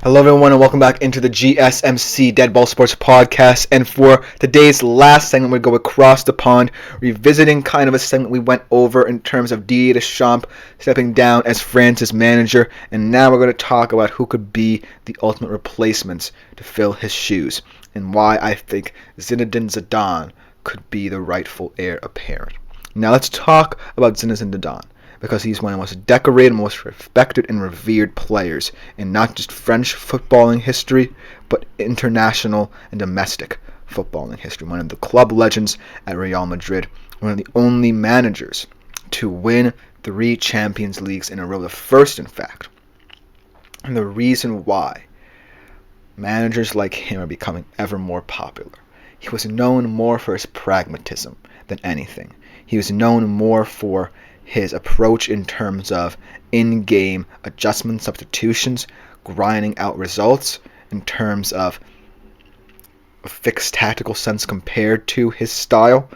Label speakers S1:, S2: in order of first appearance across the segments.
S1: Hello everyone and welcome back into the GSMC Dead Ball Sports Podcast. And for today's last segment, we go across the pond, revisiting kind of a segment we went over in terms of Didier Deschamps stepping down as France's manager. And now we're going to talk about who could be the ultimate replacements to fill his shoes, and why I think Zinedine Zidane could be the rightful heir apparent. Now let's talk about Zinedine Zidane, because he's one of the most decorated, most respected, and revered players in not just French footballing history, but international and domestic footballing history. One of the club legends at Real Madrid, one of the only managers to win 3 Champions Leagues in a row, the first, in fact. And the reason why managers like him are becoming ever more popular. He was known more for his pragmatism than anything. He was known more for his approach in terms of in-game adjustments, substitutions, grinding out results in terms of a fixed tactical sense compared to his style.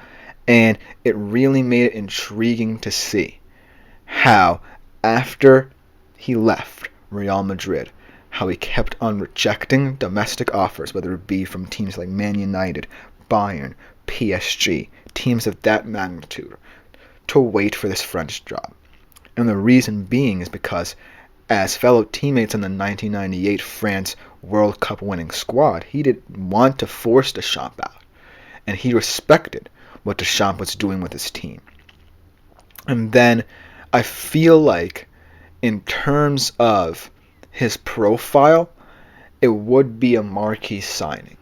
S1: And it really made it intriguing to see how, after he left Real Madrid, how he kept on rejecting domestic offers, whether it be from teams like Man United, Bayern, PSG, teams of that magnitude, to wait for this French job. And the reason being is because, as fellow teammates in the 1998 France World Cup winning squad, he didn't want to force Deschamps out, and he respected what Deschamps was doing with his team. And then I feel like, in terms of his profile, it would be a marquee signing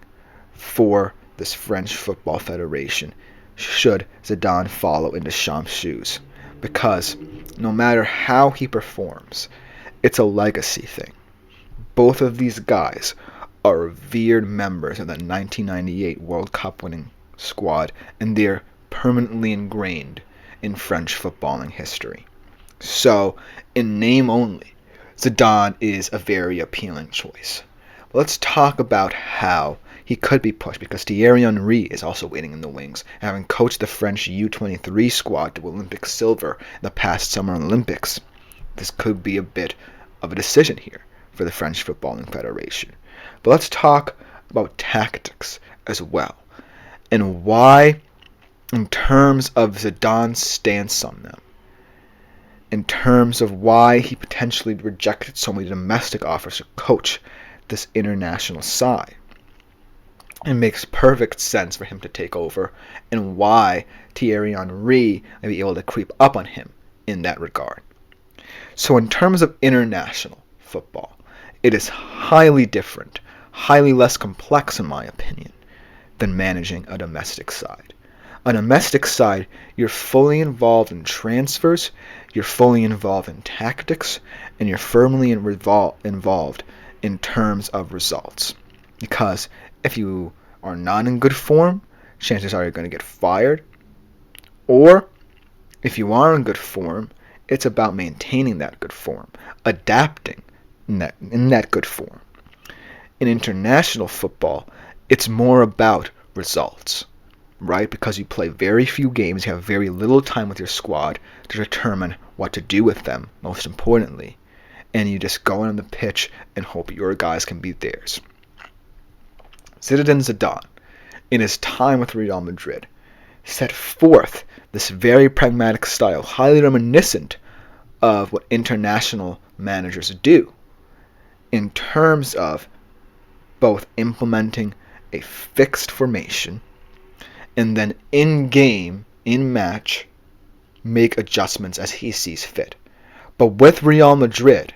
S1: for this French Football Federation should Zidane follow in Deschamps' shoes, because no matter how he performs, it's a legacy thing. Both of these guys are revered members of the 1998 World Cup winning squad, and they're permanently ingrained in French footballing history. So, in name only, Zidane is a very appealing choice. But let's talk about how he could be pushed, because Thierry Henry is also waiting in the wings, having coached the French U23 squad to Olympic silver the past Summer Olympics. This could be a bit of a decision here for the French Footballing Federation. But let's talk about tactics as well, and why, in terms of Zidane's stance on them, in terms of why he potentially rejected so many domestic offers to coach this international side. It makes perfect sense for him to take over, and why Thierry Henry may be able to creep up on him in that regard. So in terms of international football, it is highly different, highly less complex in my opinion, than managing a domestic side. A domestic side, you're fully involved in transfers, you're fully involved in tactics, and you're firmly involved in terms of results. Because if you are not in good form, chances are you're going to get fired. Or if you are in good form, it's about maintaining that good form, adapting in that good form. In international football, it's more about results, right? Because you play very few games, you have very little time with your squad to determine what to do with them, most importantly. And you just go on the pitch and hope your guys can beat theirs. Zinedine Zidane, in his time with Real Madrid, set forth this very pragmatic style, highly reminiscent of what international managers do, in terms of both implementing a fixed formation and then in-game, in-match, make adjustments as he sees fit. But with Real Madrid,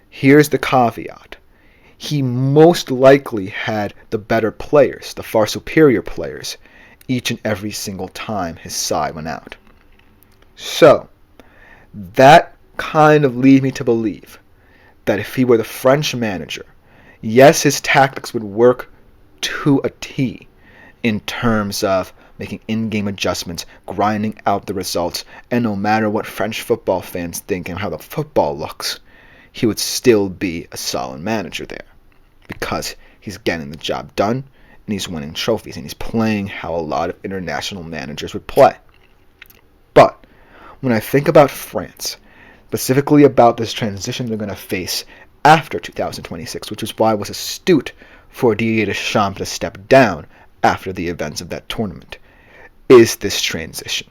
S1: here's the caveat. He most likely had the better players, the far superior players, each and every single time his side went out. So, that kind of leads me to believe that if he were the French manager, yes, his tactics would work to a T in terms of making in-game adjustments, grinding out the results, and no matter what French football fans think and how the football looks, he would still be a solid manager there, because he's getting the job done, and he's winning trophies, and he's playing how a lot of international managers would play. But when I think about France, specifically about this transition they're going to face after 2026, which is why it was astute for Didier Deschamps to step down after the events of that tournament, is this transition.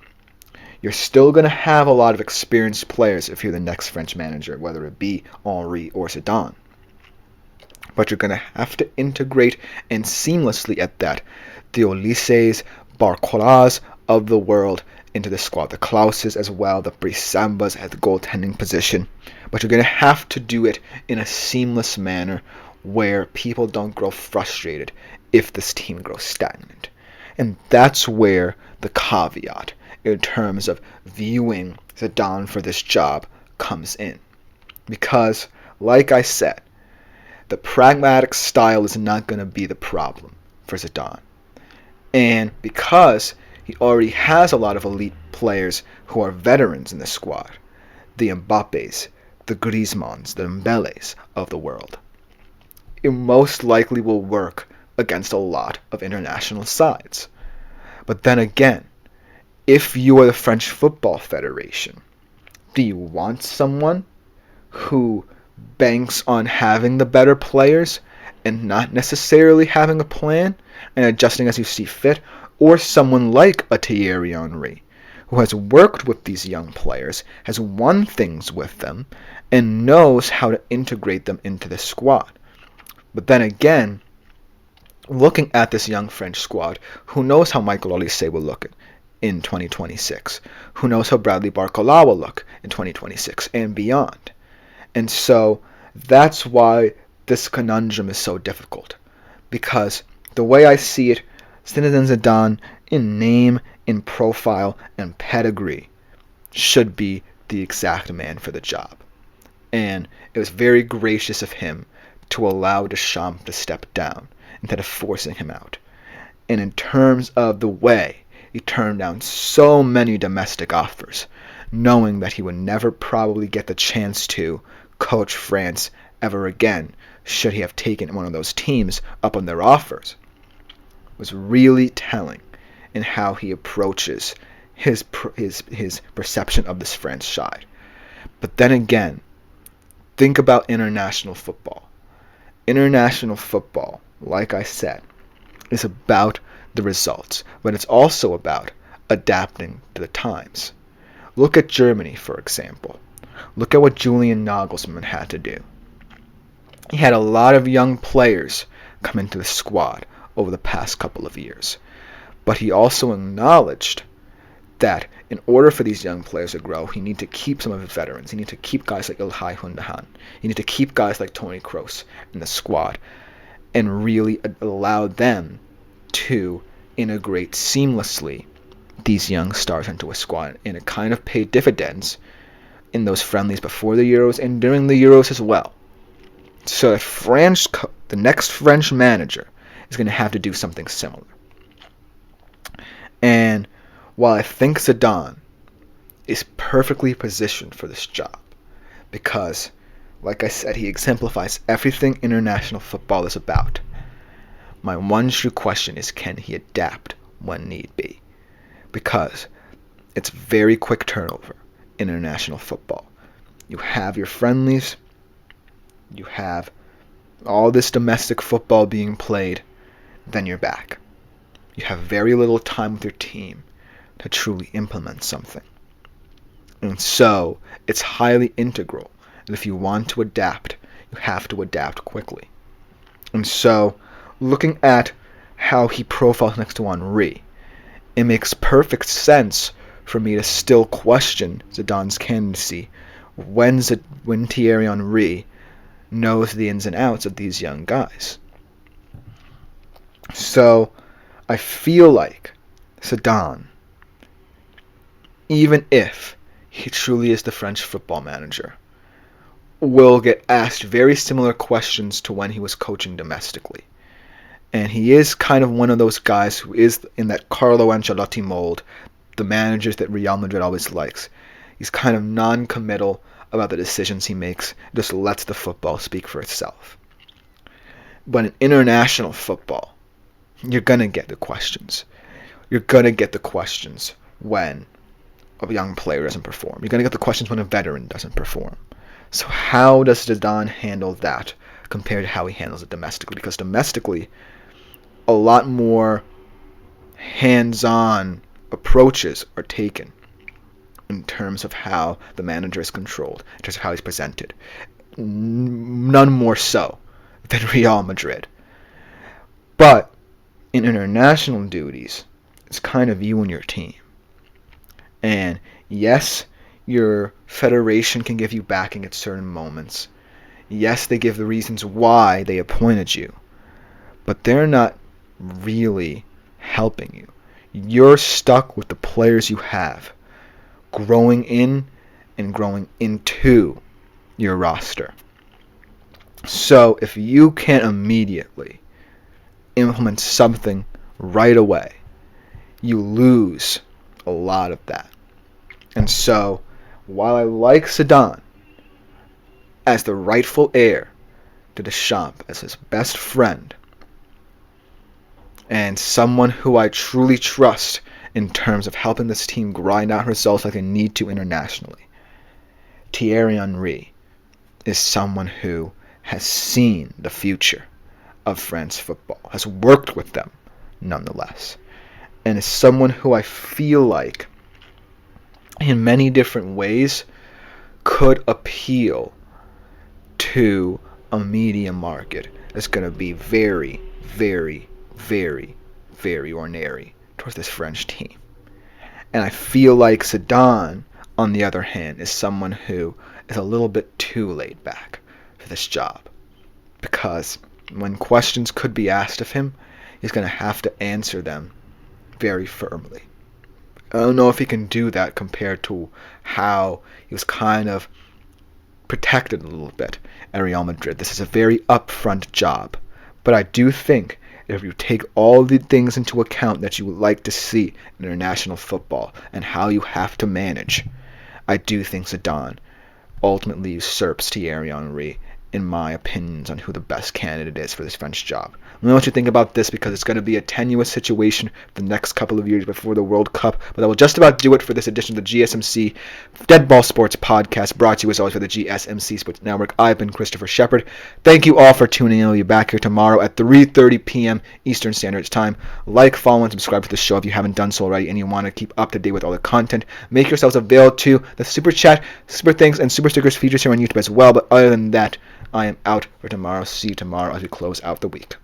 S1: You're still going to have a lot of experienced players if you're the next French manager, whether it be Henry or Zidane. But you're going to have to integrate and seamlessly at that the Olyses, Barcolas of the world into the squad, the Klauses as well, the Brisambas at the goaltending position. But you're going to have to do it in a seamless manner where people don't grow frustrated if this team grows stagnant. And that's where the caveat in terms of viewing Zidane for this job comes in. Because, like I said, the pragmatic style is not going to be the problem for Zidane. And because he already has a lot of elite players who are veterans in the squad, the Mbappes, the Griezmanns, the Dembélés of the world, it most likely will work against a lot of international sides. But then again, if you are the French Football Federation, do you want someone who banks on having the better players and not necessarily having a plan and adjusting as you see fit, or someone like a Thierry Henry, who has worked with these young players, has won things with them, and knows how to integrate them into the squad? But then again, looking at this young French squad, who knows how Michael Olise will look in 2026? Who knows how Bradley Barcola will look in 2026 and beyond? And so that's why this conundrum is so difficult. Because the way I see it, Zinedine Zidane, in name, in profile, and pedigree, should be the exact man for the job. And it was very gracious of him to allow Deschamps to step down instead of forcing him out. And in terms of the way he turned down so many domestic offers, knowing that he would never probably get the chance to coach France ever again should he have taken one of those teams up on their offers, was really telling in how he approaches his perception of this French side. But then again, think about international football. International football, like I said, is about the results, but it's also about adapting to the times. Look at Germany, for example. Look at what Julian Nagelsmann had to do. He had a lot of young players come into the squad over the past couple of years, but he also acknowledged that in order for these young players to grow, he needed to keep some of his veterans. He needed to keep guys like Ilkay Gundogan. He needed to keep guys like Toni Kroos in the squad and really allow them to integrate seamlessly these young stars into a squad. And it kind of paid dividends in those friendlies before the Euros and during the Euros as well. So the next French manager is going to have to do something similar. And while I think Zidane is perfectly positioned for this job, because, like I said, he exemplifies everything international football is about, my one true question is, can he adapt when need be? Because it's very quick turnover in international football. You have your friendlies, you have all this domestic football being played, then you're back. You have very little time with your team to truly implement something. And so it's highly integral that if you want to adapt, you have to adapt quickly. And so looking at how he profiles next to Henry, it makes perfect sense for me to still question Zidane's candidacy when Thierry Henry knows the ins and outs of these young guys. So I feel like Zidane, even if he truly is the French football manager, will get asked very similar questions to when he was coaching domestically. And he is kind of one of those guys who is in that Carlo Ancelotti mold, the managers that Real Madrid always likes. He's kind of non-committal about the decisions he makes, just lets the football speak for itself. But in international football, you're going to get the questions. You're going to get the questions when a young player doesn't perform. You're going to get the questions when a veteran doesn't perform. So how does Zidane handle that compared to how he handles it domestically? Because domestically, a lot more hands-on approaches are taken in terms of how the manager is controlled, in terms of how he's presented. None more so than Real Madrid. But in international duties, it's kind of you and your team. And yes, your federation can give you backing at certain moments. Yes, they give the reasons why they appointed you. But they're not really helping you. You're stuck with the players you have, growing in and growing into your roster. So if you can't immediately implement something right away, you lose a lot of that. And so, while I like Zidane as the rightful heir to Deschamps, as his best friend, and someone who I truly trust in terms of helping this team grind out results like they need to internationally, Thierry Henry is someone who has seen the future of France football, has worked with them nonetheless, and is someone who I feel like in many different ways could appeal to a media market that's going to be very, very, very, very ordinary towards this French team. And I feel like Zidane, on the other hand, is someone who is a little bit too laid back for this job. Because when questions could be asked of him, he's going to have to answer them very firmly. I don't know if he can do that compared to how he was kind of protected a little bit at Real Madrid. This is a very upfront job. But I do think if you take all the things into account that you would like to see in international football and how you have to manage, I do think Zidane ultimately usurps Thierry Henry in my opinions on who the best candidate is for this French job. Let me know what you think about this, because it's going to be a tenuous situation for the next couple of years before the World Cup. But that will just about do it for this edition of the GSMC Dead Ball Sports Podcast, brought to you as always by the GSMC Sports Network. I've been Christopher Shepard. Thank you all for tuning in. I'll be back here tomorrow at 3:30 p.m. Eastern Standard Time. Like, follow, and subscribe to the show if you haven't done so already and you want to keep up to date with all the content. Make yourselves available to the Super Chat, Super Thanks, and Super Stickers features here on YouTube as well. But other than that, I am out for tomorrow. See you tomorrow as we close out the week.